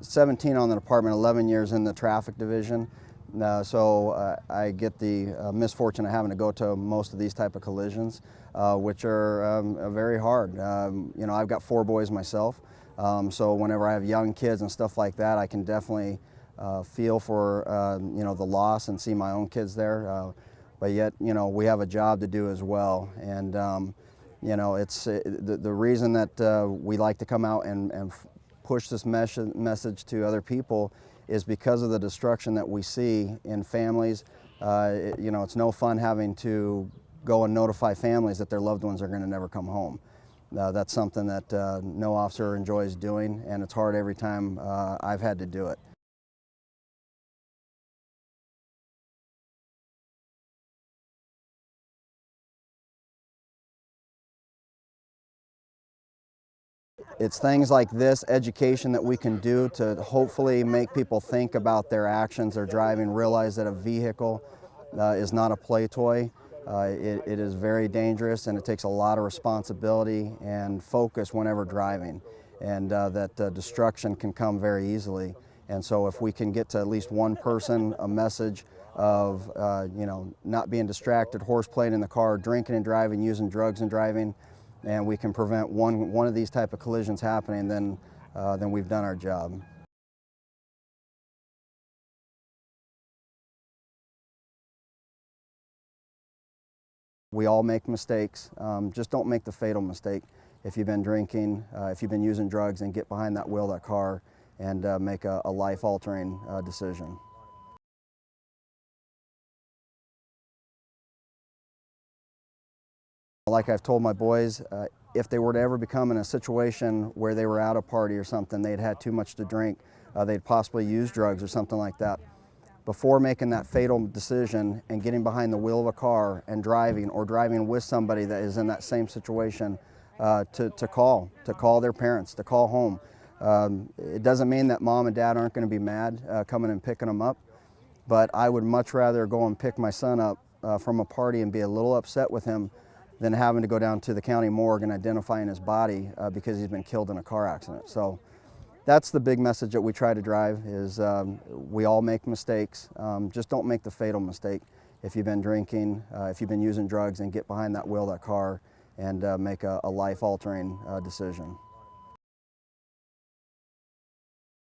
17 on the department, 11 years in the traffic division. So I get the misfortune of having to go to most of these type of collisions, which are very hard. You know, I've got 4 boys myself, so whenever I have young kids and stuff like that, I can definitely feel for you know, the loss and see my own kids there. But yet, you know, we have a job to do as well, and you know, it's the reason that we like to come out and push this message to other people is because of the destruction that we see in families. You know, it's no fun having to go and notify families that their loved ones are going to never come home. That's something that no officer enjoys doing, and it's hard every time I've had to do it. It's things like this, education that we can do to hopefully make people think about their actions, their driving, realize that a vehicle is not a play toy. It is very dangerous, and it takes a lot of responsibility and focus whenever driving, and that destruction can come very easily. And so if we can get to at least one person a message of you know, not being distracted, horseplaying in the car, drinking and driving, using drugs and driving, and we can prevent one of these type of collisions happening, then we've done our job. We all make mistakes. Just don't make the fatal mistake. If you've been drinking, if you've been using drugs, and get behind that wheel of that car and make a life-altering decision. Like I've told my boys, if they were to ever become in a situation where they were at a party or something, they'd had too much to drink, they'd possibly use drugs or something like that, before making that fatal decision and getting behind the wheel of a car and driving, or driving with somebody that is in that same situation, to call their parents, to call home. It doesn't mean that mom and dad aren't going to be mad coming and picking them up, but I would much rather go and pick my son up from a party and be a little upset with him than having to go down to the county morgue and identifying his body because he's been killed in a car accident. So that's the big message that we try to drive is we all make mistakes. Just don't make the fatal mistake. If you've been drinking, if you've been using drugs, and get behind that wheel of that car and make a life-altering decision.